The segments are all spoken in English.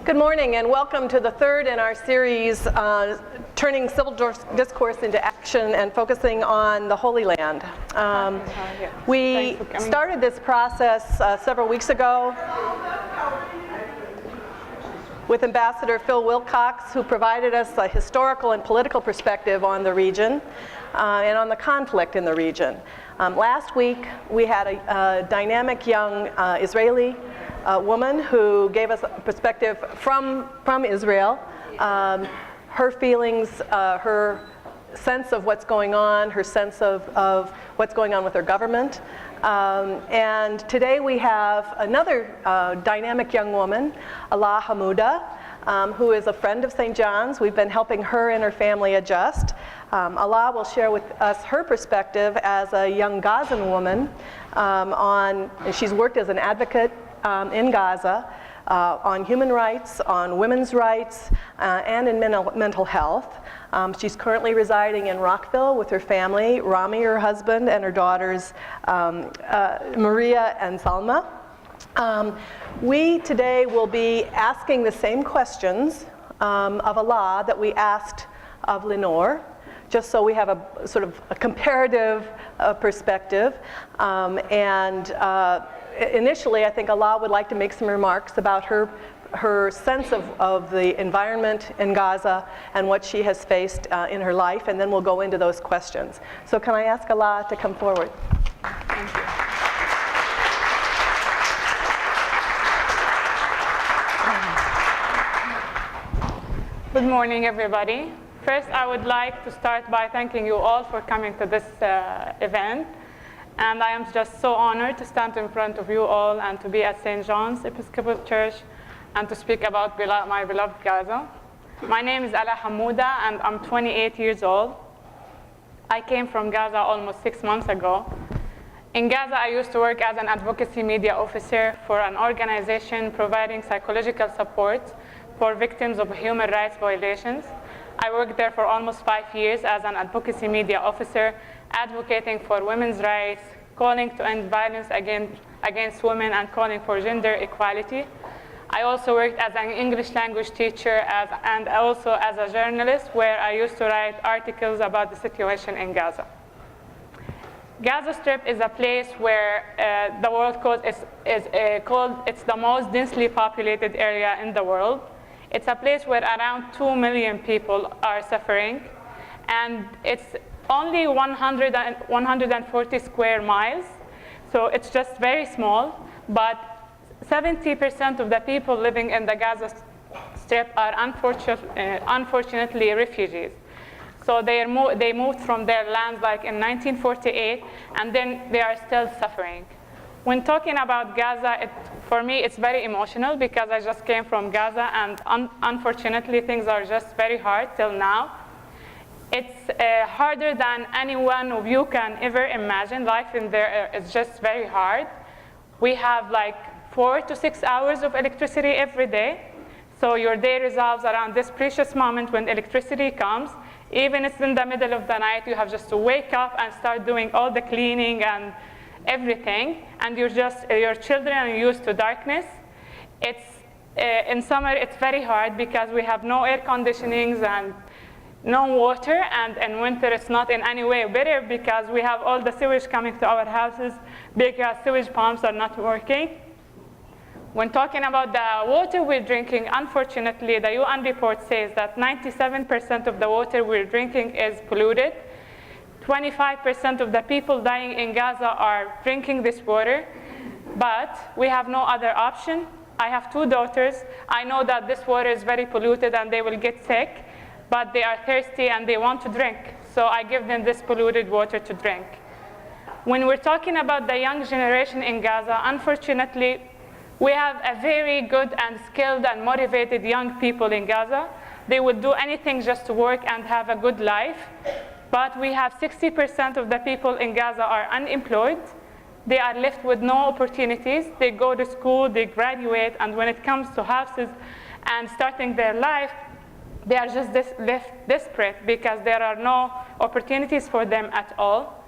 Good morning and welcome to the third in our series, Turning Civil Discourse into Action and focusing on the Holy Land. We started this process several weeks ago with Ambassador Phil Wilcox, who provided us a historical and political perspective on the region and on the conflict in the region. Last week, we had a dynamic young Israeli woman who gave us a perspective from Israel, her feelings, her sense of what's going on, her sense of what's going on with her government. And today we have another dynamic young woman, Alaa Hammouda, who is a friend of St. John's. We've been helping her and her family adjust. Alaa will share with us her perspective as a young Gazan woman she's worked as an advocate in Gaza on human rights, on women's rights, and in mental health. She's currently residing in Rockville with her family, Rami, her husband, and her daughters, Maria and Salma. We today will be asking the same questions of Alaa that we asked of Lenore, just so we have a sort of a comparative perspective. Initially, I think Alaa would like to make some remarks about her sense of the environment in Gaza and what she has faced in her life, and then we'll go into those questions. So can I ask Alaa to come forward? Thank you. Good morning, everybody. First, I would like to start by thanking you all for coming to this event. And I am just so honored to stand in front of you all and to be at St. John's Episcopal Church and to speak about my beloved Gaza. My name is Alaa Hammouda and I'm 28 years old. I came from Gaza almost 6 months ago. In Gaza, I used to work as an advocacy media officer for an organization providing psychological support for victims of human rights violations. I worked there for almost 5 years as an advocacy media officer, advocating for women's rights, calling to end violence against women, and calling for gender equality. I also worked as an English language teacher and also as a journalist, where I used to write articles about the situation in Gaza. Gaza Strip is a place where the world it's the most densely populated area in the world. It's a place where around 2 million people are suffering, and it's only 140 square miles, so it's just very small, but 70% of the people living in the Gaza Strip are unfortunately refugees. So they moved from their lands like in 1948, and then they are still suffering. When talking about Gaza, for me, it's very emotional because I just came from Gaza, and unfortunately, things are just very hard till now. It's harder than any one of you can ever imagine. Life in there is just very hard. We have like 4 to 6 hours of electricity every day. So your day revolves around this precious moment when electricity comes. Even if it's in the middle of the night, you have just to wake up and start doing all the cleaning and everything, and your children are used to darkness. In summer, it's very hard because we have no air conditionings and no water, and in winter, it's not in any way better because we have all the sewage coming to our houses because sewage pumps are not working. When talking about the water we're drinking, unfortunately, the UN report says that 97% of the water we're drinking is polluted. 25% of the people dying in Gaza are drinking this water, but we have no other option. I have 2 daughters. I know that this water is very polluted and they will get sick, but they are thirsty and they want to drink. So I give them this polluted water to drink. When we're talking about the young generation in Gaza, unfortunately, we have a very good and skilled and motivated young people in Gaza. They would do anything just to work and have a good life. But we have 60% of the people in Gaza are unemployed. They are left with no opportunities. They go to school, they graduate, and when it comes to houses and starting their life, they are just left desperate because there are no opportunities for them at all.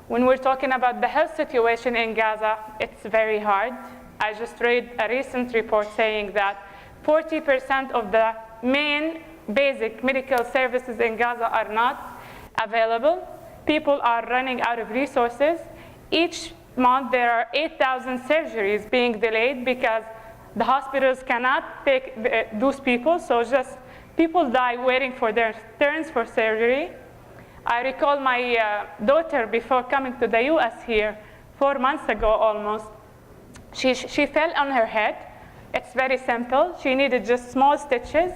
When we're talking about the health situation in Gaza, it's very hard. I just read a recent report saying that 40% of the main basic medical services in Gaza are not available. People are running out of resources. Each month, there are 8,000 surgeries being delayed because the hospitals cannot take those people, so just people die waiting for their turns for surgery. I recall my daughter, before coming to the US here, 4 months ago almost, she fell on her head. It's very simple. She needed just small stitches,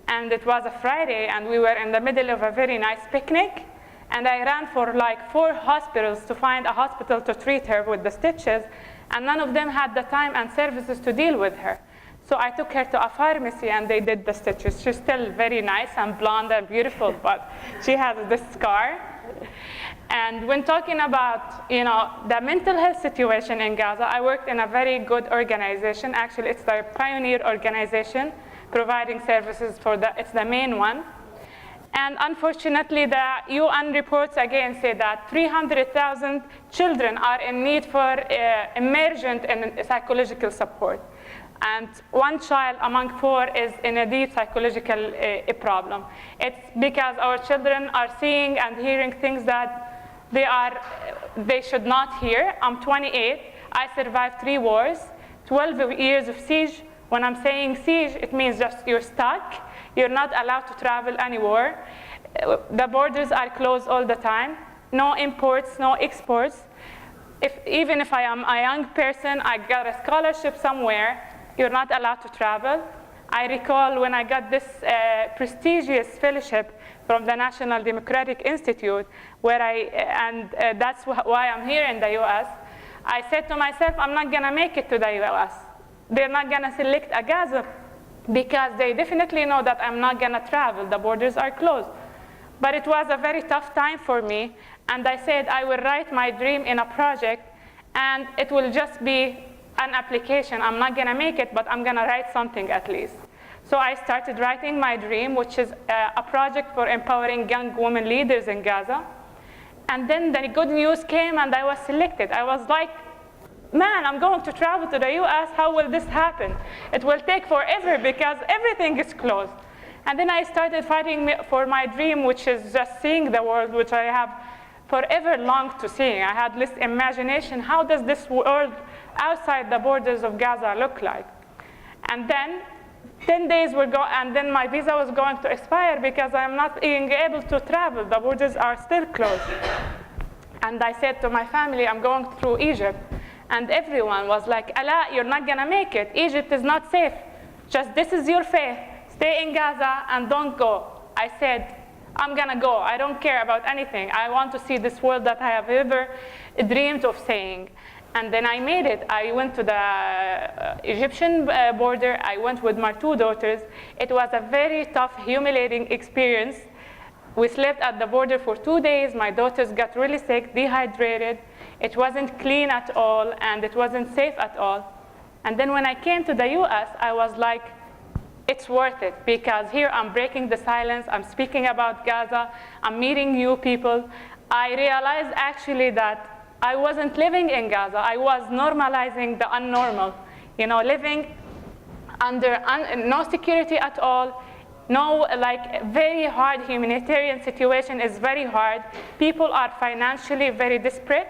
and it was a Friday, and we were in the middle of a very nice picnic, and I ran for like 4 hospitals to find a hospital to treat her with the stitches, and none of them had the time and services to deal with her. So I took her to a pharmacy, and they did the stitches. She's still very nice and blonde and beautiful, but she has this scar. And when talking about, the mental health situation in Gaza, I worked in a very good organization. Actually, it's the pioneer organization providing services for it's the main one. And unfortunately, the UN reports again say that 300,000 children are in need for emergent and psychological support. And 1 child among 4 is in a deep psychological problem. It's because our children are seeing and hearing things that they should not hear. I'm 28. I survived 3 wars, 12 years of siege. When I'm saying siege, it means just you're stuck. You're not allowed to travel anywhere. The borders are closed all the time. No imports, no exports. Even if I am a young person, I got a scholarship somewhere, you're not allowed to travel. I recall when I got this prestigious fellowship from the National Democratic Institute, that's why I'm here in the US. I said to myself, I'm not gonna make it to the US. They're not gonna select a Gaza because they definitely know that I'm not gonna travel. The borders are closed. But it was a very tough time for me, and I said I will write my dream in a project, and it will just be an application. I'm not gonna make it, but I'm gonna write something at least. So I started writing my dream, which is a project for empowering young women leaders in Gaza. And then the good news came, and I was selected. I was like, man, I'm going to travel to the US, how will this happen? It will take forever because everything is closed. And then I started fighting for my dream, which is just seeing the world, which I have forever longed to see. I had this imagination, how does this world outside the borders of Gaza look like? And then 10 days were and then my visa was going to expire because I'm not being able to travel. The borders are still closed. And I said to my family, I'm going through Egypt. And everyone was like, Alaa, you're not gonna make it. Egypt is not safe. Just this is your fate. Stay in Gaza and don't go. I said, I'm gonna go. I don't care about anything. I want to see this world that I have ever dreamed of seeing. And then I made it. I went to the Egyptian border. I went with my 2 daughters. It was a very tough, humiliating experience. We slept at the border for 2 days. My daughters got really sick, dehydrated. It wasn't clean at all, and it wasn't safe at all. And then when I came to the US, I was like, it's worth it, because here I'm breaking the silence. I'm speaking about Gaza. I'm meeting new people. I realized actually that I wasn't living in Gaza. I was normalizing the unnormal, living under no security at all. No, very hard humanitarian situation is very hard. People are financially very desperate,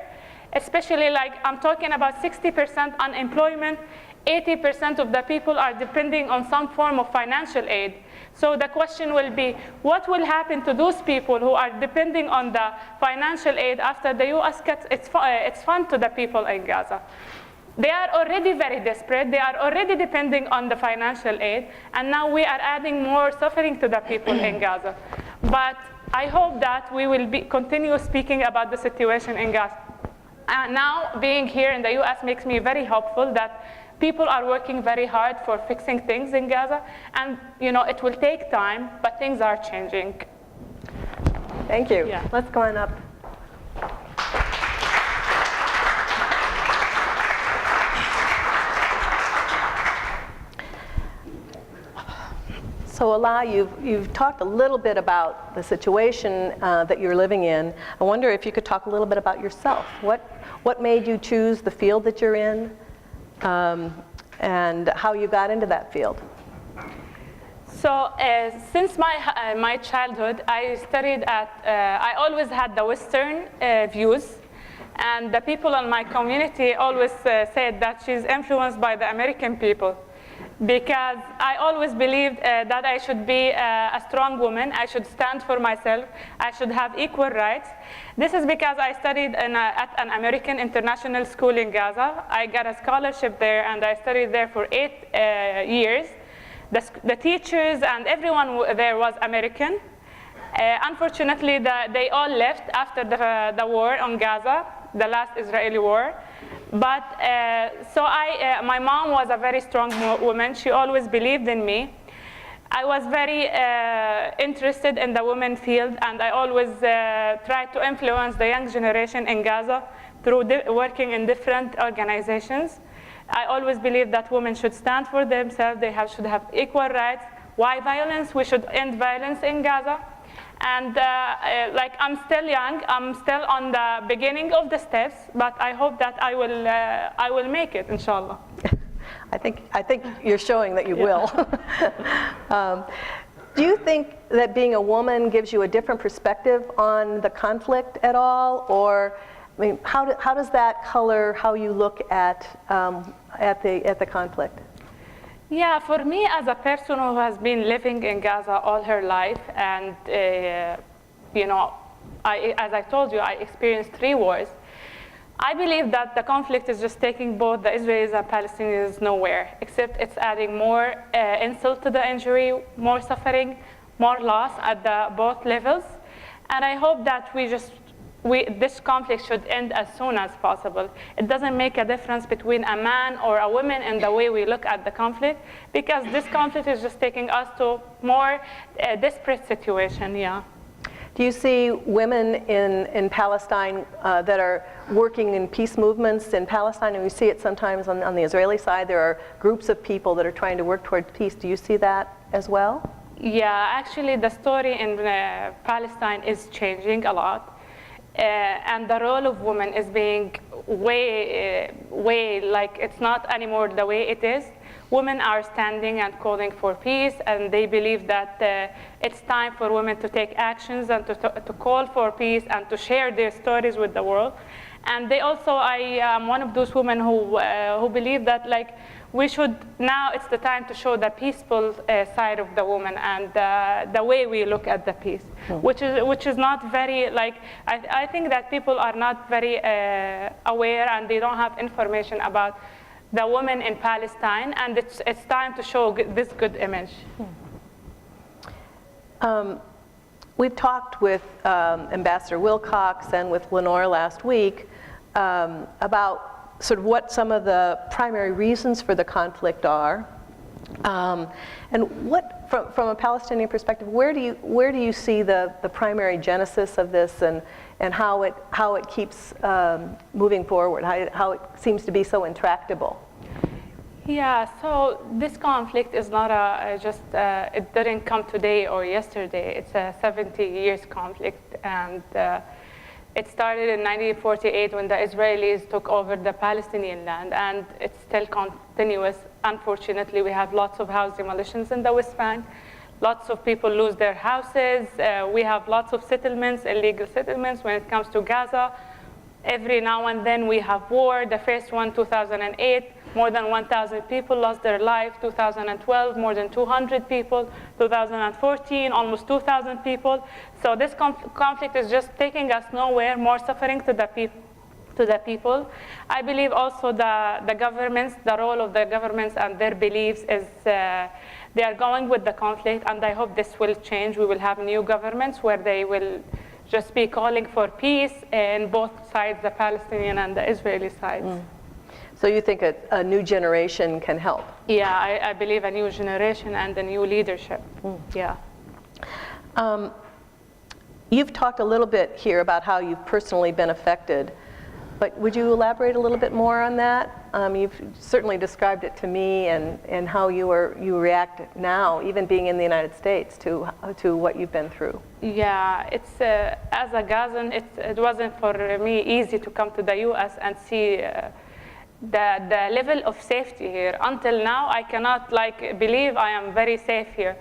especially I'm talking about 60% unemployment. 80% of the people are depending on some form of financial aid. So the question will be, what will happen to those people who are depending on the financial aid after the US cuts its fund to the people in Gaza? They are already very desperate. They are already depending on the financial aid. And now we are adding more suffering to the people in Gaza. But I hope that we will continue speaking about the situation in Gaza. And now being here in the US makes me very hopeful that people are working very hard for fixing things in Gaza. And it will take time, but things are changing. Thank you. Yeah. Let's go on up. So Alaa, you've talked a little bit about the situation that you're living in. I wonder if you could talk a little bit about yourself. What made you choose the field that you're in, and how you got into that field? So since my childhood, I studied at, I always had the Western views. And the people in my community always said that she's influenced by the American people, because I always believed that I should be a strong woman, I should stand for myself, I should have equal rights. This is because I studied at an American international school in Gaza. I got a scholarship there, and I studied there for 8 years. The teachers and everyone there was American. Unfortunately, they all left after the war on Gaza, the last Israeli war. But so my mom was a very strong woman. She always believed in me. I was very interested in the women field, and I always tried to influence the young generation in Gaza through working in different organizations. I always believed that women should stand for themselves. They should have equal rights. Why violence? We should end violence in Gaza. And like, I'm still young, I'm still on the beginning of the steps, but I hope that I will make it, inshallah. I think you're showing that you will. Do you think that being a woman gives you a different perspective on the conflict at all, or I mean, how does that color how you look at the conflict? Yeah, for me as a person who has been living in Gaza all her life, and you know, as I told you, I experienced 3 wars. I believe that the conflict is just taking both the Israelis and Palestinians nowhere, except it's adding more insult to the injury, more suffering, more loss at both levels. And I hope that this conflict should end as soon as possible. It doesn't make a difference between a man or a woman in the way we look at the conflict, because this conflict is just taking us to more desperate situation, yeah. Do you see women in Palestine that are working in peace movements in Palestine, and we see it sometimes on the Israeli side? There are groups of people that are trying to work toward peace. Do you see that as well? Yeah, actually the story in Palestine is changing a lot. And the role of women is being way, like, it's not anymore the way it is. Women are standing and calling for peace, and they believe that it's time for women to take actions and to call for peace and to share their stories with the world. And they also, I am one of those women who believe that, like, we should, now it's the time to show the peaceful side of the woman and the way we look at the peace, which is not very, like, I think that people are not very aware, and they don't have information about the women in Palestine, and it's time to show this good image. We've talked with Ambassador Wilcox and with Lenore last week about sort of what some of the primary reasons for the conflict are, and what, from a Palestinian perspective, where do you see the primary genesis of this, and how it keeps moving forward, how it seems to be so intractable? Yeah, so this conflict is not it didn't come today or yesterday. It's a 70 years conflict, and it started in 1948 when the Israelis took over the Palestinian land, and it's still continuous. Unfortunately, we have lots of house demolitions in the West Bank. Lots of people lose their houses. We have lots of settlements, illegal settlements when it comes to Gaza. Every now and then we have war. The first one, 2008, more than 1,000 people lost their life. 2012, more than 200 people. 2014, almost 2,000 people. So this conflict is just taking us nowhere, more suffering to the people. I believe also the governments, the role of the governments and their beliefs is they are going with the conflict, and I hope this will change. We will have new governments where they will just be calling for peace in both sides, the Palestinian and the Israeli sides. So you think a new generation can help? Yeah, I believe a new generation and a new leadership. Yeah. You've talked a little bit here about how you've personally been affected, but would you elaborate a little bit more on that? You've certainly described it to me, and how you react now, even being in the United States, to what you've been through. Yeah, it's as a Gazan, it wasn't for me easy to come to the U.S. and see the level of safety here. Until now, I cannot believe I am very safe here.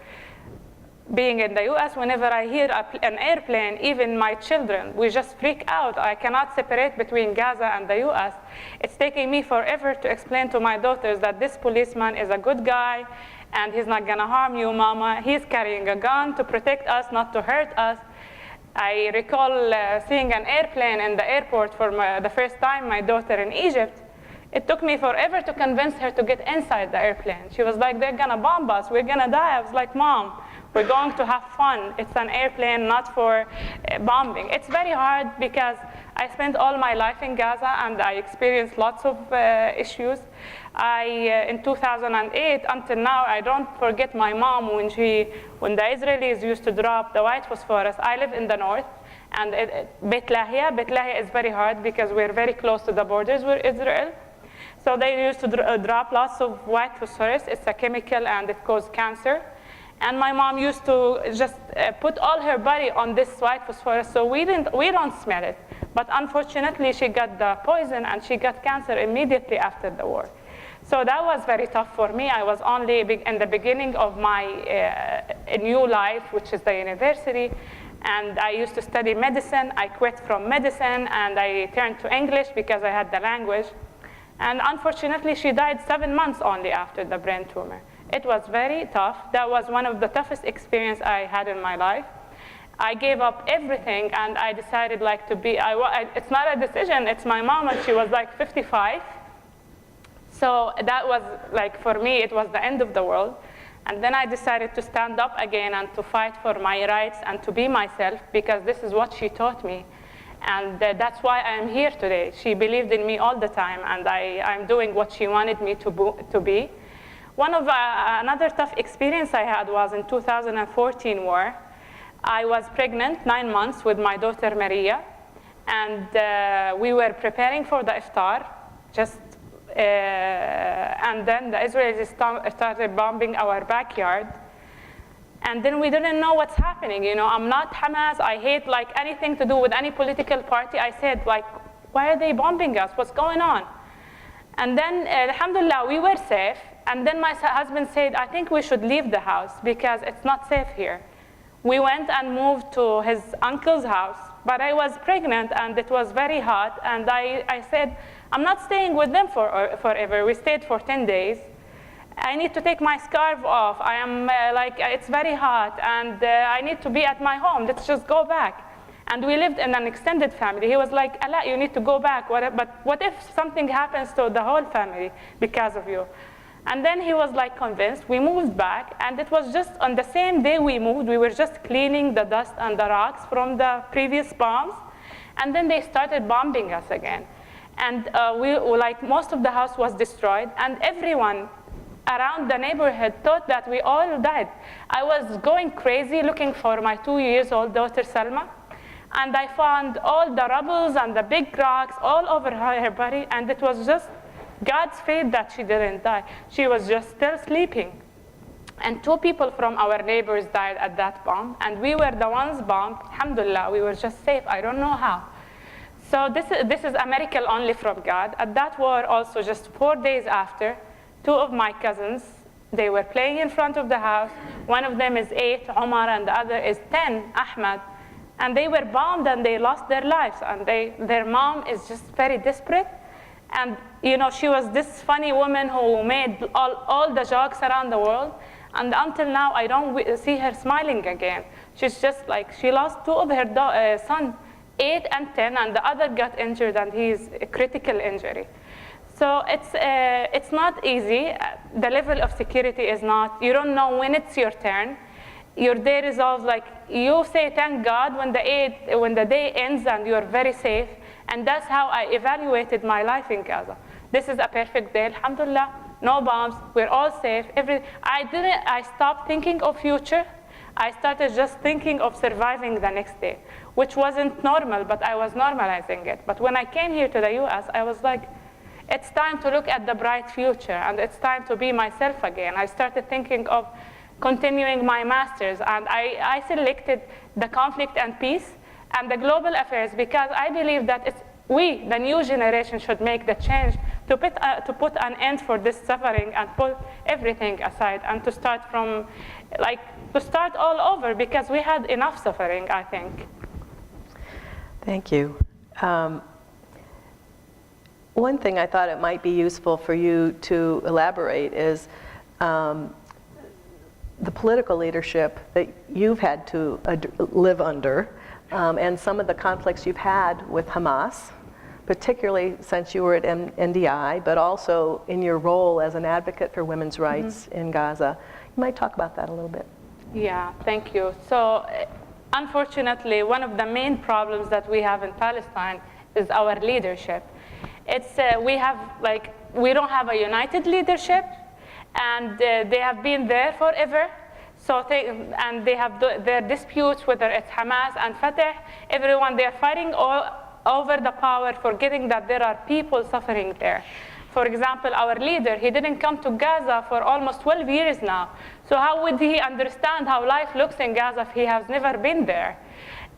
Being in the US, whenever I hear an airplane, even my children, we just freak out. I cannot separate between Gaza and the US. It's taking me forever to explain to my daughters that this policeman is a good guy and he's not gonna harm you, mama. He's carrying a gun to protect us, not to hurt us. I recall seeing an airplane in the airport for the first time, my daughter in Egypt. It took me forever to convince her to get inside the airplane. She was like, they're gonna bomb us, we're gonna die. I was like, Mom, we're going to have fun. It's an airplane, not for bombing. It's very hard because I spent all my life in Gaza and I experienced lots of issues. In 2008, until now, I don't forget my mom when the Israelis used to drop the white phosphorus. I live in the north, and Beit Lahia is very hard because we're very close to the borders with Israel. So they used to drop lots of white phosphorus. It's a chemical and it causes cancer. And my mom used to just put all her body on this white phosphorus, so we don't smell it. But unfortunately, she got the poison and she got cancer immediately after the war. So that was very tough for me. I was only in the beginning of my new life, which is the university. And I used to study medicine. I quit from medicine and I turned to English because I had the language. And unfortunately, she died 7 months only after the brain tumor. It was very tough. That was one of the toughest experiences I had in my life. I gave up everything and I decided it's not a decision, it's my mom, and she was like 55. So that was for me, it was the end of the world. And then I decided to stand up again and to fight for my rights and to be myself, because this is what she taught me. And that's why I am here today. She believed in me all the time, and I'm doing what she wanted me to be. Another tough experience I had was in 2014 war. I was pregnant 9 months with my daughter Maria, and we were preparing for the iftar, and then the Israelis started bombing our backyard. And then we didn't know what's happening. I'm not Hamas. I hate anything to do with any political party. I said, why are they bombing us? What's going on? And then, alhamdulillah, we were safe. And then my husband said, I think we should leave the house because it's not safe here. We went and moved to his uncle's house. But I was pregnant and it was very hot. And I said, I'm not staying with them forever. We stayed for 10 days. I need to take my scarf off. I am it's very hot and I need to be at my home. Let's just go back. And we lived in an extended family. He was like, Alaa, you need to go back. But what if something happens to the whole family because of you? And then he was convinced. We moved back, and it was just on the same day we moved, we were just cleaning the dust and the rocks from the previous bombs. And then they started bombing us again. And most of the house was destroyed, and everyone around the neighborhood thought that we all died. I was going crazy looking for my 2-year-old daughter, Salma. And I found all the rubbles and the big rocks all over her body, and it was just God's fate that she didn't die. She was just still sleeping. And 2 people from our neighbors died at that bomb, and we were the ones bombed. Alhamdulillah, we were just safe. I don't know how. So this is a miracle only from God. At that war also, just 4 days after, 2 of my cousins, they were playing in front of the house. One of them is 8, Omar, and the other is 10, Ahmed. And they were bombed and they lost their lives. And their mom is just very desperate. And she was this funny woman who made all the jokes around the world. And until now, I don't see her smiling again. She's just she lost 2 of her sons, 8 and 10, and the other got injured, and he's a critical injury. So it's not easy. The level of security is not, you don't know when it's your turn. Your day resolves, you say thank God when the day ends and you're very safe. And that's how I evaluated my life in Gaza. This is a perfect day, alhamdulillah, no bombs, we're all safe. I stopped thinking of future. I started just thinking of surviving the next day, which wasn't normal, but I was normalizing it. But when I came here to the US, I was like, it's time to look at the bright future, and it's time to be myself again. I started thinking of continuing my master's, and I selected the conflict and peace and the global affairs because I believe that we, the new generation, should make the change to put an end for this suffering and put everything aside and to start from, to start all over, because we had enough suffering, I think. Thank you. One thing I thought it might be useful for you to elaborate is the political leadership that you've had to live under, and some of the conflicts you've had with Hamas, particularly since you were at NDI, but also in your role as an advocate for women's rights in Gaza. You might talk about that a little bit. Yeah, thank you. So, unfortunately, one of the main problems that we have in Palestine is our leadership. It's we don't have a united leadership, and they have been there forever. So they have their disputes, whether it's Hamas and Fatah. Everyone, they are fighting over the power, forgetting that there are people suffering there. For example, our leader, he didn't come to Gaza for almost 12 years now. So how would he understand how life looks in Gaza if he has never been there?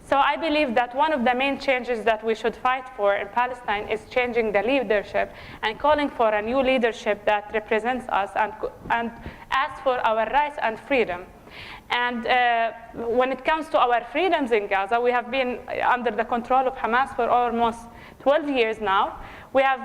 So I believe that one of the main changes that we should fight for in Palestine is changing the leadership and calling for a new leadership that represents us and asks for our rights and freedom. And when it comes to our freedoms in Gaza, we have been under the control of Hamas for almost 12 years now. We have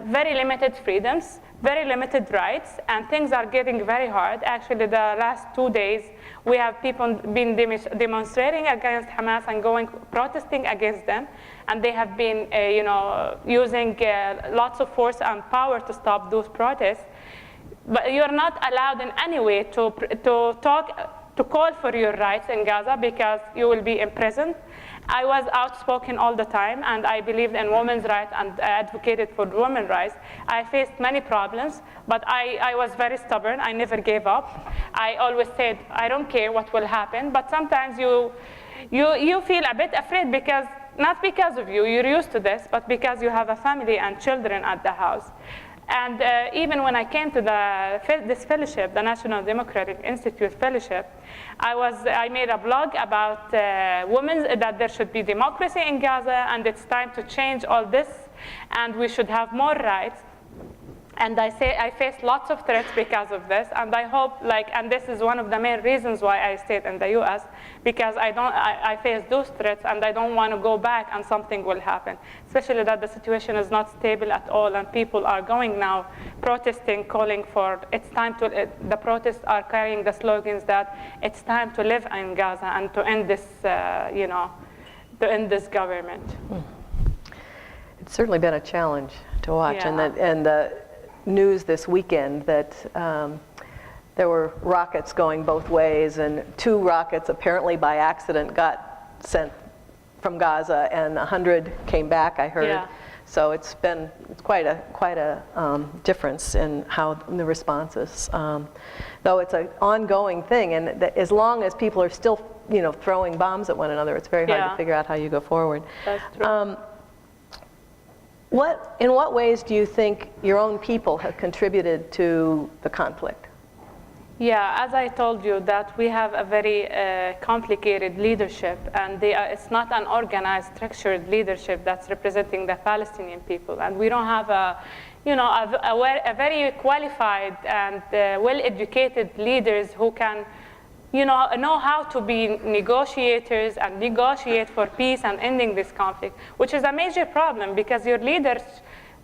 very limited freedoms, very limited rights, and things are getting very hard. Actually, the last 2 days, we have people been demonstrating against Hamas and protesting against them, and they have been, using lots of force and power to stop those protests. But you're not allowed in any way to call for your rights in Gaza because you will be imprisoned. I was outspoken all the time, and I believed in women's rights and advocated for women's rights. I faced many problems, but I was very stubborn. I never gave up. I always said, I don't care what will happen, but sometimes you feel a bit afraid because, not because of you, you're used to this, but because you have a family and children at the house. And even when I came to this fellowship, the National Democratic Institute Fellowship, I made a blog about women, that there should be democracy in Gaza, and it's time to change all this, and we should have more rights. And I faced lots of threats because of this, and I hope, and this is one of the main reasons why I stayed in the U.S., because I faced those threats, and I don't want to go back and something will happen, especially that the situation is not stable at all, and people are going now protesting, calling for, it's time to, the protests are carrying the slogans that it's time to live in Gaza and to end this, to end this government. It's certainly been a challenge to watch, Yeah. and the news this weekend that there were rockets going both ways, and 2 rockets apparently by accident got sent from Gaza, and 100 came back, I heard. Yeah. So it's quite a difference in how the response is. Though it's an ongoing thing, and as long as people are still throwing bombs at one another, it's very hard to figure out how you go forward. That's true. In what ways do you think your own people have contributed to the conflict? Yeah, as I told you, that we have a very complicated leadership, and it's not an organized, structured leadership that's representing the Palestinian people. And we don't have a very qualified and well-educated leaders who can know how to be negotiators and negotiate for peace and ending this conflict, which is a major problem because your leaders,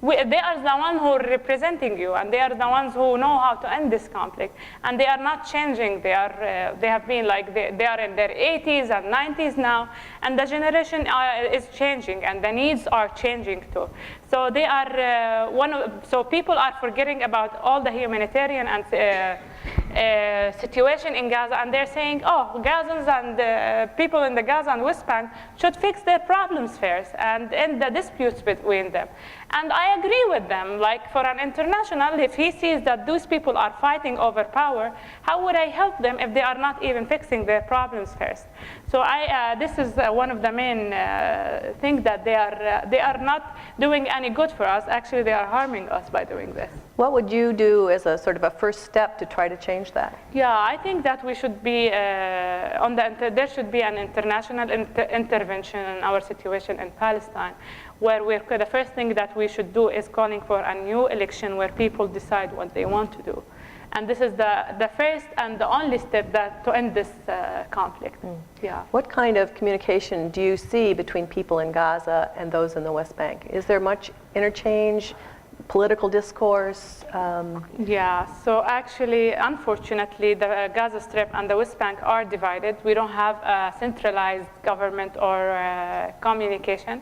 they are the ones who are representing you, and they are the ones who know how to end this conflict. And they are not changing. They have been they are in their 80s and 90s now, and the generation is changing, and the needs are changing too. So they are so people are forgetting about all the humanitarian and situation in Gaza, and they're saying, oh, Gazans and people in the Gaza and West Bank should fix their problems first and end the disputes between them. And I agree with them. Like, for an international, if he sees that those people are fighting over power, how would I help them if they are not even fixing their problems first? So this is one of the main things that they are not doing any good for us. Actually, they are harming us by doing this. What would you do as a sort of a first step to try to change that? Yeah, I think that we should be there should be an international intervention in our situation in Palestine. where the first thing that we should do is calling for a new election where people decide what they want to do. And this is the first and the only step to end this conflict. Yeah. What kind of communication do you see between people in Gaza and those in the West Bank? Is there much interchange, political discourse? Yeah, so actually, unfortunately, the Gaza Strip and the West Bank are divided. We don't have a centralized government or communication.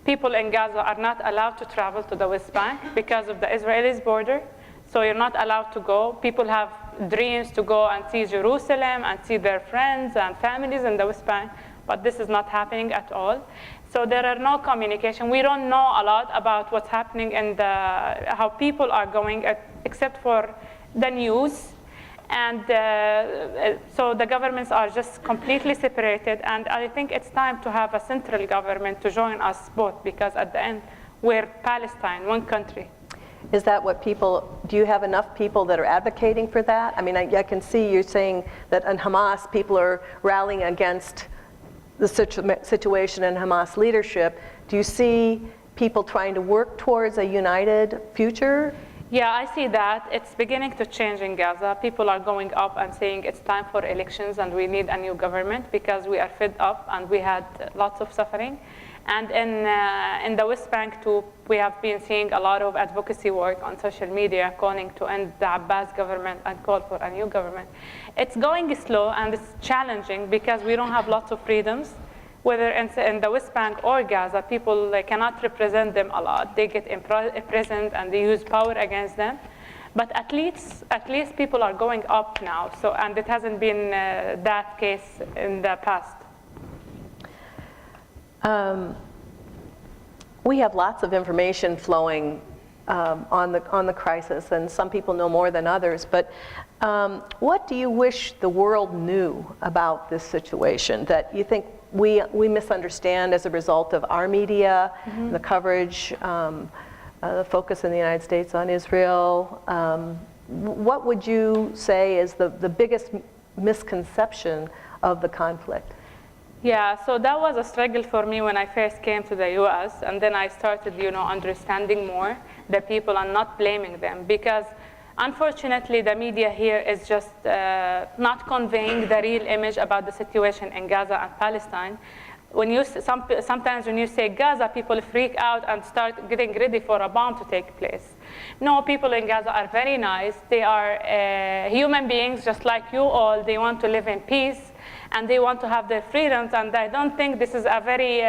People in Gaza are not allowed to travel to the West Bank because of the Israeli border. So you're not allowed to go. People have dreams to go and see Jerusalem and see their friends and families in the West Bank, but this is not happening at all. So there are no communication. We don't know a lot about what's happening and how people are going, except for the news. And so the governments are just completely separated. And I think it's time to have a central government to join us both, because at the end, we're Palestine, one country. Is that what do you have enough people that are advocating for that? I mean, I can see you're saying that in Hamas, people are rallying against the situation in Hamas leadership. Do you see people trying to work towards a united future? Yeah, I see that. It's beginning to change in Gaza. People are going up and saying it's time for elections and we need a new government because we are fed up and we had lots of suffering. And in the West Bank, too, we have been seeing a lot of advocacy work on social media calling to end the Abbas government and call for a new government. It's going slow and it's challenging because we don't have lots of freedoms. Whether in the West Bank or Gaza, people cannot represent them a lot. They get imprisoned and they use power against them. But at least people are going up now. So, and it hasn't been that case in the past. We have lots of information flowing on the crisis, and some people know more than others. But what do you wish the world knew about this situation that you think we misunderstand as a result of our media, the coverage, the focus in the United States on Israel? What would you say is the biggest misconception of the conflict? Yeah, so that was a struggle for me when I first came to the US, and then I started, understanding more the people and not blaming them, because unfortunately the media here is just not conveying the real image about the situation in Gaza and Palestine. Sometimes when you say Gaza, people freak out and start getting ready for a bomb to take place. No, people in Gaza are very nice. They are human beings just like you all. They want to live in peace and they want to have their freedoms, and I don't think this is a very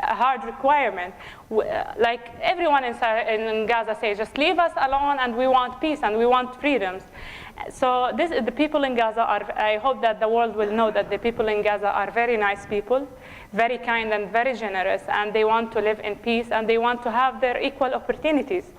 hard requirement. Like everyone in Gaza says, just leave us alone and we want peace and we want freedoms. So the people in Gaza I hope that the world will know that the people in Gaza are very nice people, very kind and very generous, and they want to live in peace and they want to have their equal opportunities.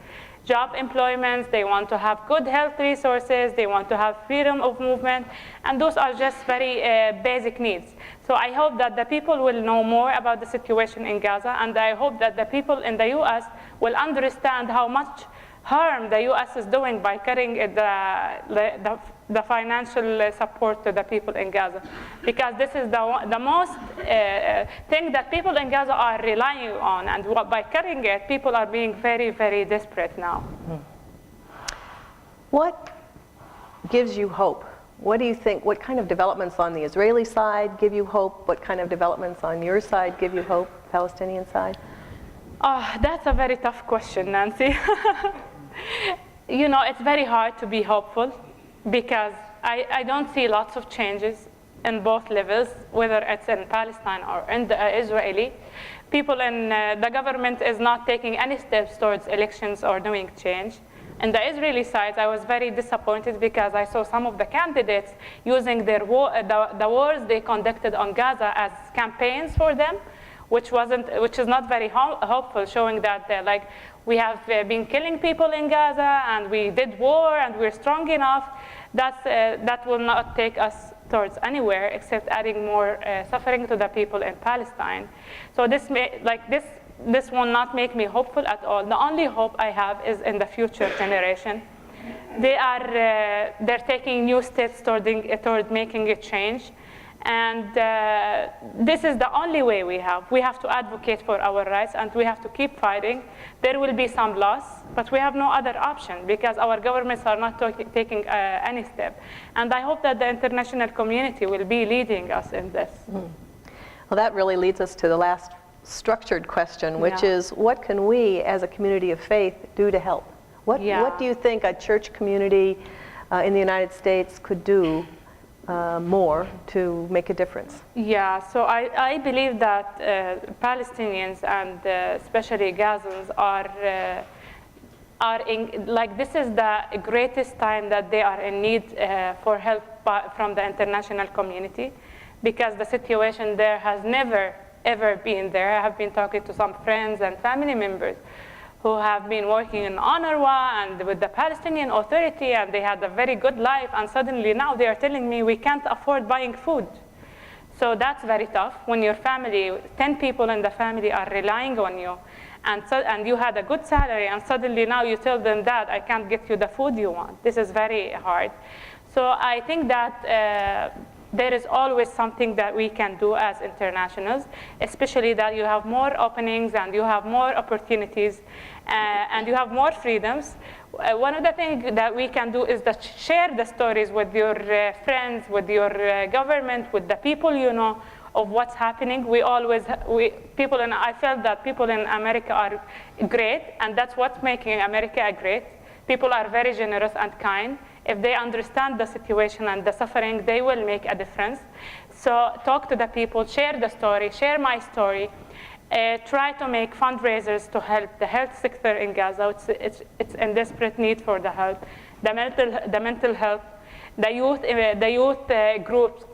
Job employments, they want to have good health resources, they want to have freedom of movement, and those are just very basic needs. So I hope that the people will know more about the situation in Gaza, and I hope that the people in the US will understand how much harm the US is doing by cutting the financial support to the people in Gaza. Because this is the most thing that people in Gaza are relying on, and by cutting it, people are being very, very desperate now. What gives you hope? What do you think, what kind of developments on the Israeli side give you hope? What kind of developments on your side give you hope, Palestinian side? That's a very tough question, Nancy. It's very hard to be hopeful because I don't see lots of changes in both levels, whether it's in Palestine or in the Israeli. People in the government is not taking any steps towards elections or doing change. In the Israeli side, I was very disappointed because I saw some of the candidates using the wars they conducted on Gaza as campaigns for them, which is not very hopeful, showing that we have been killing people in Gaza and we did war and we're strong enough. That will not take us towards anywhere except adding more suffering to the people in Palestine. So this will not make me hopeful at all. The only hope I have is in the future generation. They're taking new steps toward making a change. And this is the only way we have. We have to advocate for our rights, and we have to keep fighting. There will be some loss, but we have no other option because our governments are not taking any step. And I hope that the international community will be leading us in this. Well, that really leads us to the last structured question, which Yeah. is, what can we as a community of faith do to help? What do you think a church community in the United States could do more to make a difference? Yeah, so I believe that Palestinians and especially Gazans are in, like, this is the greatest time that they are in need for help from the international community, because the situation there has never, ever been there. I have been talking to some friends and family members who have been working in UNRWA and with the Palestinian Authority, and they had a very good life, and suddenly now they are telling me we can't afford buying food. So that's very tough when your family, 10 people in the family are relying on you, and you had a good salary, and suddenly now you tell them that I can't get you the food you want. This is very hard. So I think that there is always something that we can do as internationals, especially that you have more openings and you have more opportunities and you have more freedoms. One of the things that we can do is that share the stories with your friends, with your government, with the people you know of what's happening. I felt that people in America are great, and that's what's making America great. People are very generous and kind. If they understand the situation and the suffering, they will make a difference. So talk to the people, share the story, share my story. Try to make fundraisers to help the health sector in Gaza. It's in desperate need for the help. The mental health, the youth groups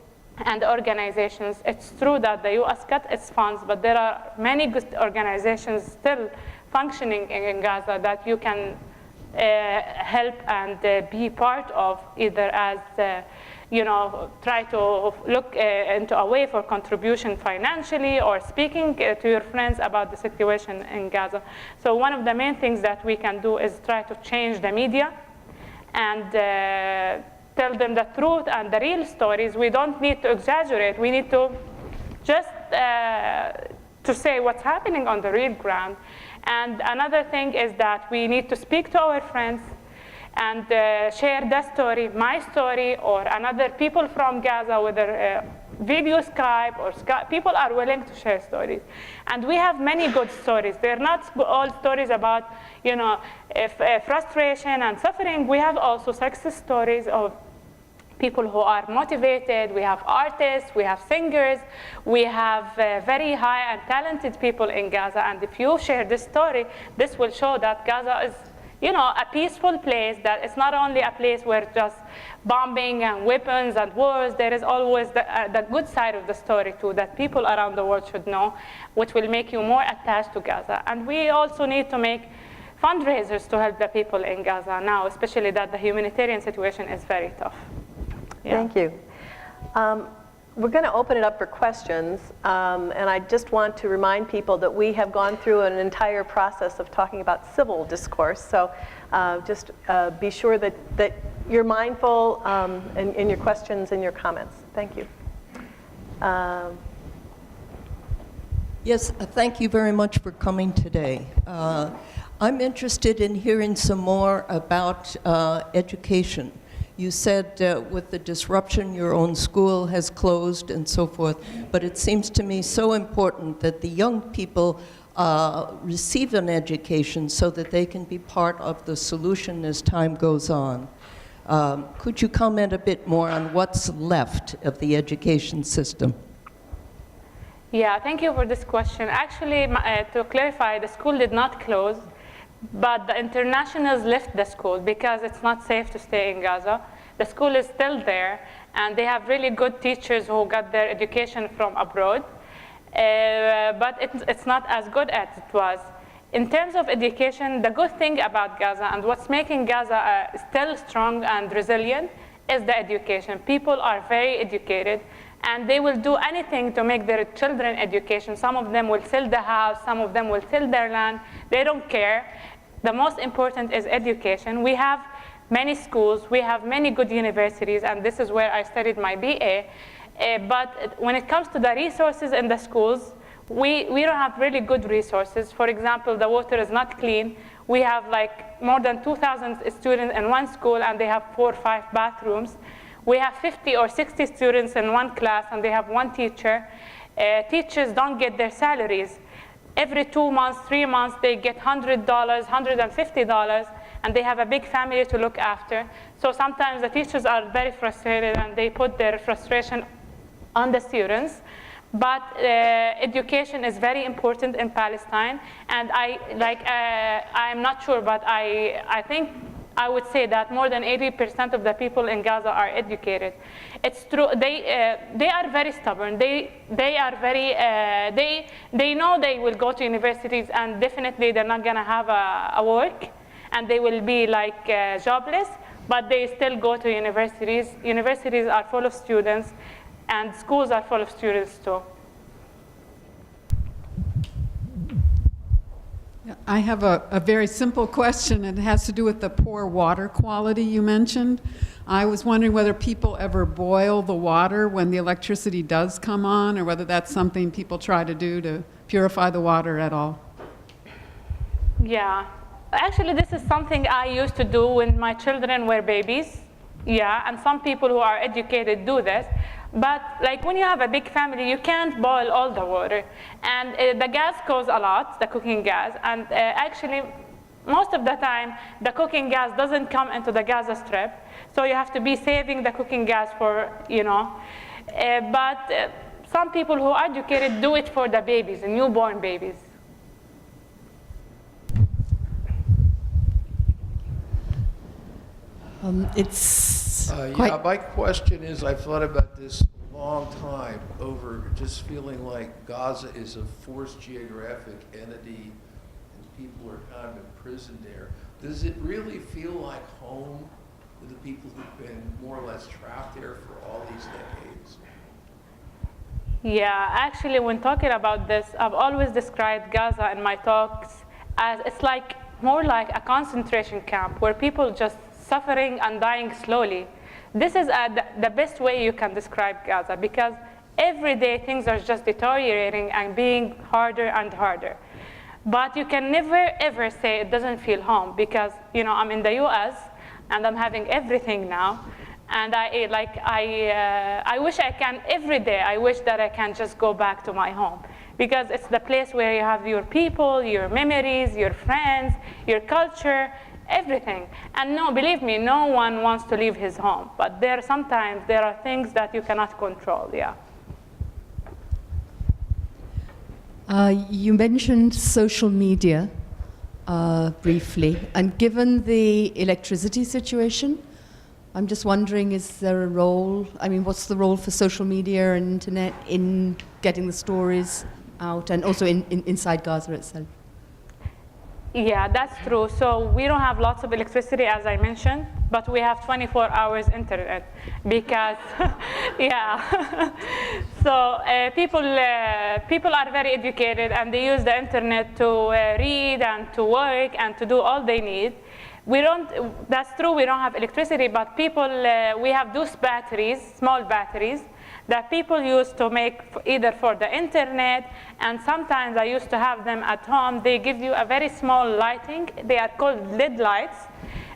and organizations. It's true that the U.S. cut its funds, but there are many good organizations still functioning in Gaza that you can help and be part of, either as try to look into a way for contribution financially, or speaking to your friends about the situation in Gaza. So one of the main things that we can do is try to change the media and tell them the truth and the real stories. We don't need to exaggerate. We need to just to say what's happening on the real ground. And another thing is that we need to speak to our friends and share the story, my story, or another people from Gaza, whether video Skype or Skype. People are willing to share stories. And we have many good stories. They're not all stories about frustration and suffering. We have also success stories of people who are motivated. We have artists, we have singers, we have very high and talented people in Gaza. And if you share this story, this will show that Gaza is a peaceful place, that it's not only a place where just bombing and weapons and wars. There is always the good side of the story too, that people around the world should know, which will make you more attached to Gaza. And we also need to make fundraisers to help the people in Gaza now, especially that the humanitarian situation is very tough. Yeah. Thank you. We're going to open it up for questions, and I just want to remind people that we have gone through an entire process of talking about civil discourse, so just be sure that you're mindful in your questions and your comments. Thank you. Yes, thank you very much for coming today. I'm interested in hearing some more about education. You said with the disruption, your own school has closed and so forth, but it seems to me so important that the young people receive an education so that they can be part of the solution as time goes on. Could you comment a bit more on what's left of the education system? Yeah, thank you for this question. Actually, to clarify, the school did not close, but the internationals left the school because it's not safe to stay in Gaza. The school is still there, and they have really good teachers who got their education from abroad, but it's not as good as it was. In terms of education, the good thing about Gaza and what's making Gaza still strong and resilient is the education. People are very educated, and they will do anything to make their children education. Some of them will sell the house, some of them will sell their land. They don't care. The most important is education. We have many schools, we have many good universities, and this is where I studied my BA. But when it comes to the resources in the schools, we don't have really good resources. For example, the water is not clean. We have like more than 2,000 students in one school, and they have 4 or 5 bathrooms. We have 50 or 60 students in one class, and they have one teacher. Teachers don't get their salaries. Every 2 months, 3 months, they get $100, $150, and they have a big family to look after. So sometimes the teachers are very frustrated, and they put their frustration on the students. But education is very important in Palestine, and I'm not sure, but I think I would say that more than 80% of the people in Gaza are educated. It's true. They are very stubborn. They are very. They know they will go to universities, and definitely they're not gonna have a work, and they will be like jobless. But they still go to universities. Universities are full of students, and schools are full of students too. I have a very simple question, and it has to do with the poor water quality you mentioned. I was wondering whether people ever boil the water when the electricity does come on, or whether that's something people try to do to purify the water at all. Yeah, actually this is something I used to do when my children were babies. Yeah, and some people who are educated do this. But like when you have a big family, you can't boil all the water. And the gas costs a lot, the cooking gas. And actually, most of the time, the cooking gas doesn't come into the Gaza Strip. So you have to be saving the cooking gas for, you know. But some people who are educated do it for the babies, the newborn babies. Yeah, my question is, I've thought about this a long time over just feeling like Gaza is a forced geographic entity and people are kind of imprisoned there. Does it really feel like home to the people who've been more or less trapped there for all these decades? Yeah, actually when talking about this, I've always described Gaza in my talks as it's like more like a concentration camp where people just suffering and dying slowly. This is the best way you can describe Gaza, because every day things are just deteriorating and being harder and harder. But you can never ever say it doesn't feel home, because you know I'm in the US and I'm having everything now, and I wish I can every day. I wish that I can just go back to my home, because it's the place where you have your people, your memories, your friends, your culture, everything. And no, believe me, no one wants to leave his home. But sometimes there are things that you cannot control, yeah. You mentioned social media briefly. And given the electricity situation, I'm just wondering, is there a role? I mean, what's the role for social media and internet in getting the stories out, and also inside Gaza itself? Yeah, that's true. So we don't have lots of electricity, as I mentioned, but we have 24 hours internet, because, yeah. So people are very educated, and they use the internet to read and to work and to do all they need. That's true, we don't have electricity, but people, we have those batteries, small batteries, that people use to make either for the internet, and sometimes I used to have them at home. They give you a very small lighting. They are called LED lights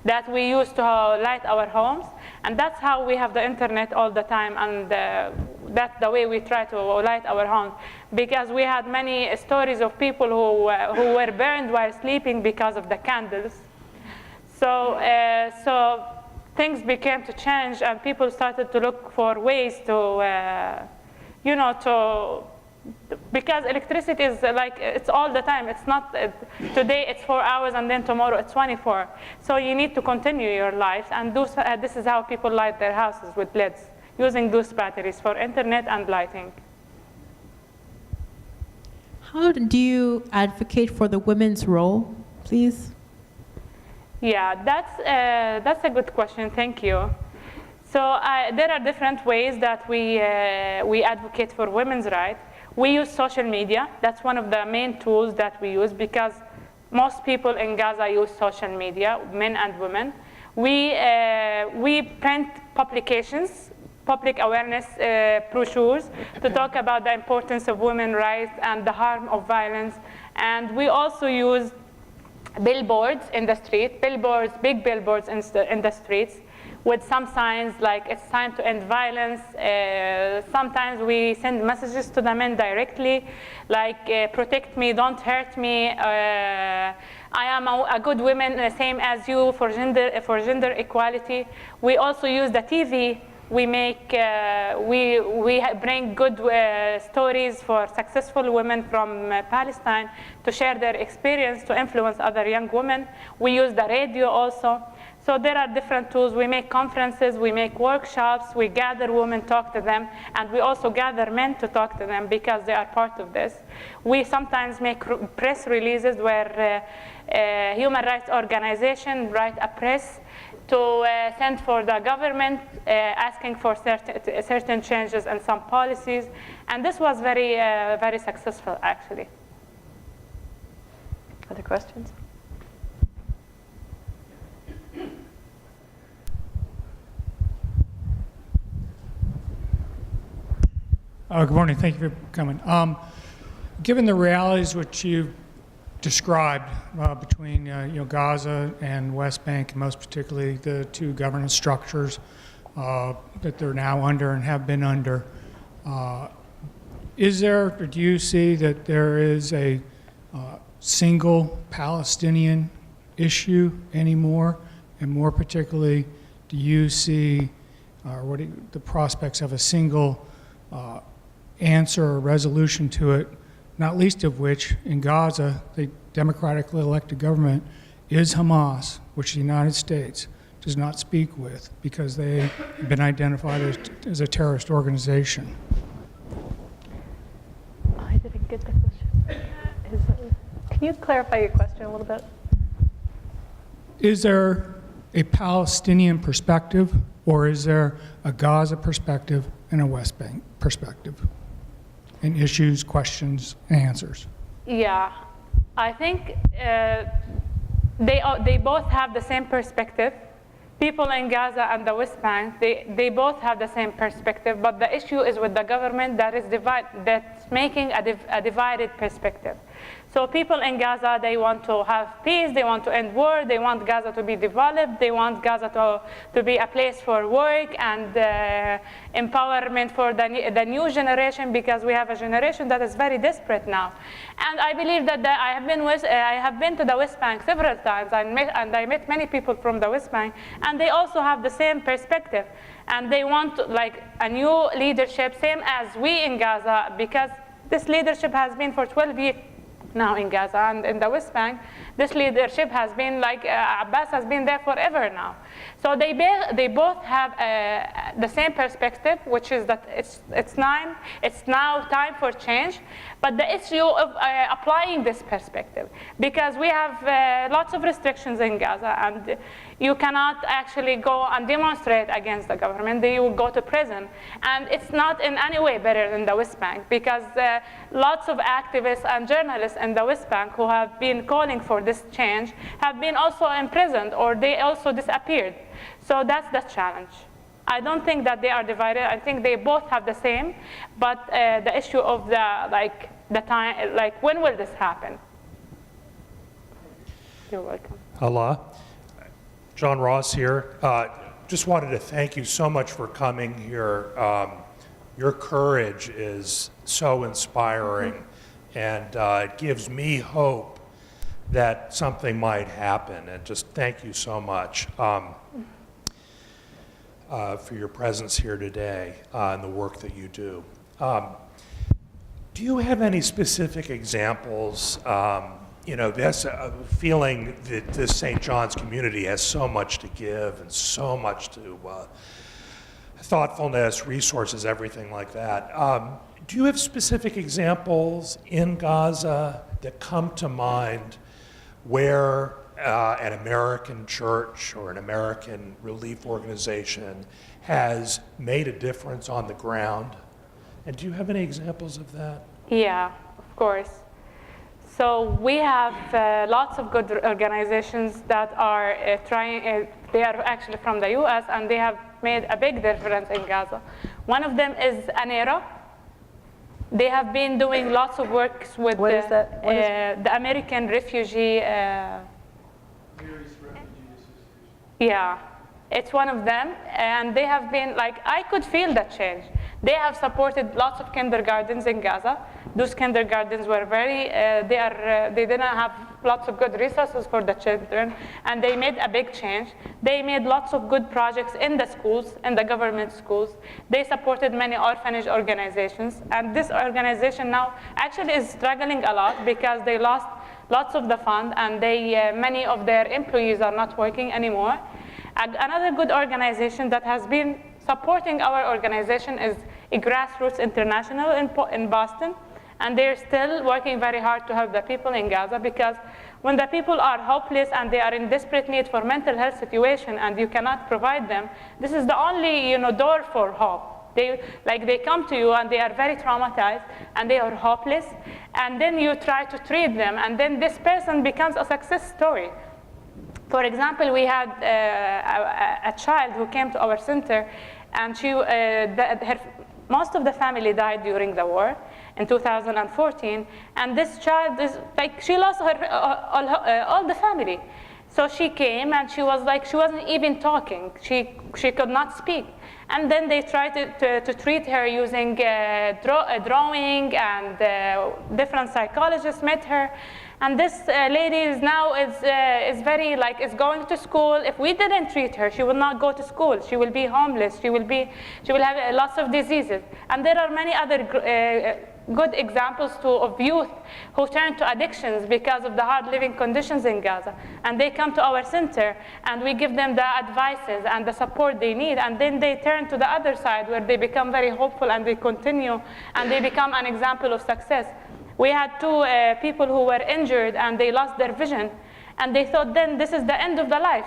that we use to light our homes, and that's how we have the internet all the time, and that's the way we try to light our homes, because we had many stories of people who were burned while sleeping because of the candles. So things began to change, and people started to look for ways to, because electricity is like, it's all the time. It's not, today it's 4 hours, and then tomorrow it's 24. So you need to continue your life, and this is how people light their houses, with LEDs, using those batteries for internet and lighting. How do you advocate for the women's role, please? Yeah, that's a good question. Thank you. So there are different ways that we advocate for women's rights. We use social media. That's one of the main tools that we use, because most people in Gaza use social media, men and women. We print publications public awareness brochures to talk about the importance of women's rights and the harm of violence. And we also use billboards in the street, big billboards in the streets, with some signs like it's time to end violence. Sometimes we send messages to the men directly, like protect me, don't hurt me. I am a good woman, same as you, for gender equality. We also use the TV. We bring good stories for successful women from Palestine to share their experience to influence other young women. We use the radio also. So there are different tools. We make conferences, we make workshops, we gather women, talk to them, and we also gather men to talk to them because they are part of this. We sometimes make press releases where human rights organizations write a press to send for the government, asking for certain changes and some policies. And this was very, very successful, actually. Other questions? Good morning. Thank you for coming. Given the realities which you described between Gaza and West Bank, and most particularly the two governance structures that they're now under and have been under, is there, or do you see that there is a single Palestinian issue anymore? And more particularly, do you see the prospects of a single answer or resolution to it, not least of which in Gaza, the democratically elected government is Hamas, which the United States does not speak with because they have been identified as a terrorist organization? I didn't get the question. Can you clarify your question a little bit? Is there a Palestinian perspective, or is there a Gaza perspective and a West Bank perspective in issues, questions, and answers? Yeah, I think they both have the same perspective. People in Gaza and the West Bank, they both have the same perspective, but the issue is with the government that's making a divided perspective. So people in Gaza, they want to have peace, they want to end war, they want Gaza to be developed, they want Gaza to be a place for work and empowerment for the new generation, because we have a generation that is very desperate now. And I believe that I have been to the West Bank several times, and I met many people from the West Bank, and they also have the same perspective. And they want like a new leadership, same as we in Gaza, because this leadership has been for 12 years now in Gaza, and in the West Bank, this leadership has been like, Abbas has been there forever now. So they both have the same perspective, which is that it's now time for change, but the issue of applying this perspective, because we have lots of restrictions in Gaza, and you cannot actually go and demonstrate against the government. You will go to prison. And it's not in any way better than the West Bank, because lots of activists and journalists in the West Bank who have been calling for this change have been also imprisoned, or they also disappeared. So that's the challenge. I don't think that they are divided. I think they both have the same, but the issue of the time, like when will this happen? You're welcome. Alaa. John Ross here. Just wanted to thank you so much for coming here. Your courage is so inspiring, and it gives me hope that something might happen. And just thank you so much for your presence here today and the work that you do. Do you have any specific examples? This feeling that this St. John's community has so much to give and so much to thoughtfulness, resources, everything like that. Do you have specific examples in Gaza that come to mind where an American church or an American relief organization has made a difference on the ground? And do you have any examples of that? Yeah, of course. So we have lots of good organizations that are trying, they are actually from the US, and they have made a big difference in Gaza. One of them is ANERA. They have been doing lots of work with What is that? What is the American Refugee. Yeah, it's one of them, and they have been like, I could feel that change. They have supported lots of kindergartens in Gaza. Those kindergartens were very, they didn't have lots of good resources for the children, and they made a big change. They made lots of good projects in the schools, in the government schools. They supported many orphanage organizations, and this organization now actually is struggling a lot because they lost lots of the fund, and many of their employees are not working anymore. Another good organization that has been supporting our organization is Grassroots International in Boston. And they're still working very hard to help the people in Gaza, because when the people are hopeless and they are in desperate need for mental health situation and you cannot provide them, this is the only door for hope. They come to you and they are very traumatized and they are hopeless, and then you try to treat them, and then this person becomes a success story. For example, we had a child who came to our center, and most of the family died during the war in 2014, and this child is like, she lost all the family. So she came and she was like, she wasn't even talking. She could not speak. And then they tried to treat her using drawing, and different psychologists met her. And this lady is now is going to school. If we didn't treat her, she will not go to school. She will be homeless. She will have lots of diseases. And there are many other good examples of youth who turn to addictions because of the hard living conditions in Gaza. And they come to our center, and we give them the advices and the support they need. And then they turn to the other side, where they become very hopeful, and they continue, and they become an example of success. We had two people who were injured, and they lost their vision, and they thought, then this is the end of the life.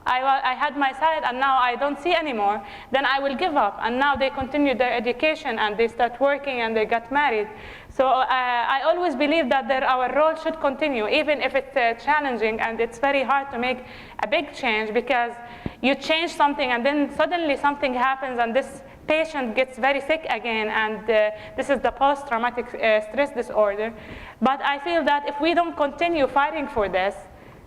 I had my sight, and now I don't see anymore. Then I will give up. And now they continue their education, and they start working, and they got married. So I always believe that our role should continue, even if it's challenging, and it's very hard to make a big change, because you change something, and then suddenly something happens, and this patient gets very sick again, and this is the post-traumatic stress disorder. But I feel that if we don't continue fighting for this,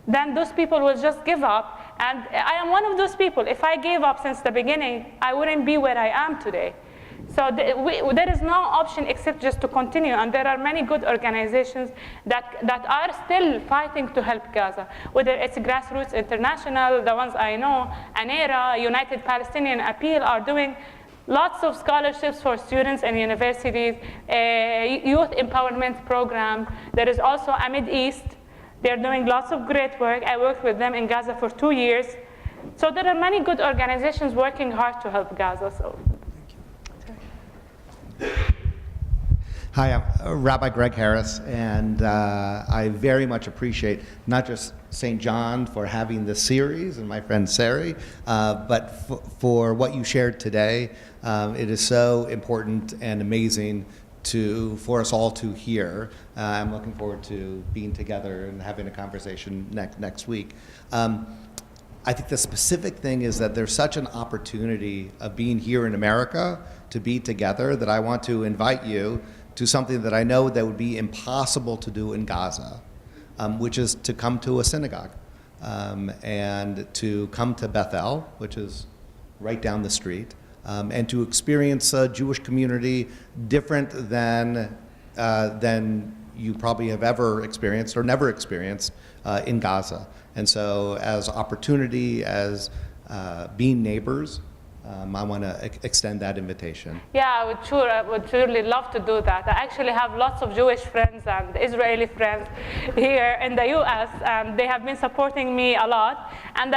then those people will just give up. And I am one of those people. If I gave up since the beginning, I wouldn't be where I am today. So there is no option except just to continue. And there are many good organizations that are still fighting to help Gaza, whether it's Grassroots International, the ones I know, ANERA, United Palestinian Appeal, are doing lots of scholarships for students in universities, youth empowerment program. There is also a Mid-East. They're doing lots of great work. I worked with them in Gaza for 2 years. So there are many good organizations working hard to help Gaza. So. Hi, I'm Rabbi Greg Harris, and I very much appreciate not just St. John for having this series and my friend Sari, but for what you shared today. It is so important and amazing for us all to hear. I'm looking forward to being together and having a conversation next week. I think the specific thing is that there's such an opportunity of being here in America to be together that I want to invite you to something that I know that would be impossible to do in Gaza, which is to come to a synagogue and to come to Bethel, which is right down the street, and to experience a Jewish community different than you probably have ever experienced or never experienced in Gaza. And so as opportunity, as being neighbors, I want to extend that invitation. Yeah, I would surely love to do that. I actually have lots of Jewish friends and Israeli friends here in the US, and they have been supporting me a lot. And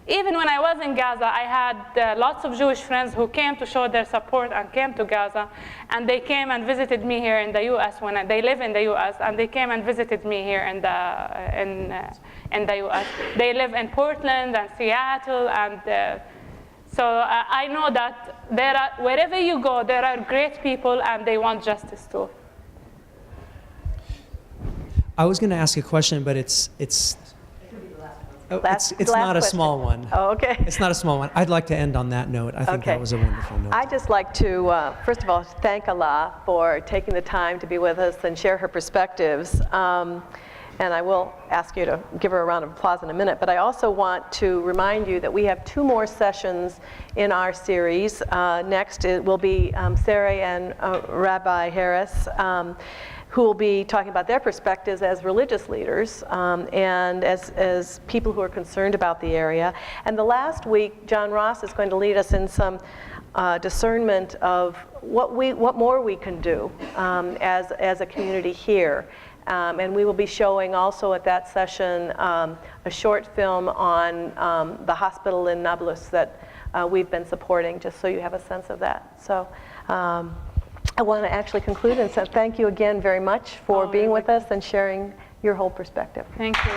even when I was in Gaza, I had lots of Jewish friends who came to show their support and came to Gaza. And they came and visited me here in the US when they live in the US, and they came and visited me here in the US. They live in Portland and Seattle, and so I know that wherever you go, there are great people, and they want justice too. I was going to ask a question, but it's It's not a small one. Oh, okay. It's not a small one. I'd like to end on that note. I think Okay. that was a wonderful note. I'd just like to, first of all, thank Alaa for taking the time to be with us and share her perspectives. And I will ask you to give her a round of applause in a minute. But I also want to remind you that we have 2 more sessions in our series. Next it will be Sarah and Rabbi Harris, who will be talking about their perspectives as religious leaders and as people who are concerned about the area. And the last week, John Ross is going to lead us in some discernment of what more we can do as a community here. And we will be showing also at that session a short film on the hospital in Nablus that we've been supporting, just so you have a sense of that. So I want to actually conclude and say thank you again very much for being with us and sharing your whole perspective. Thank you.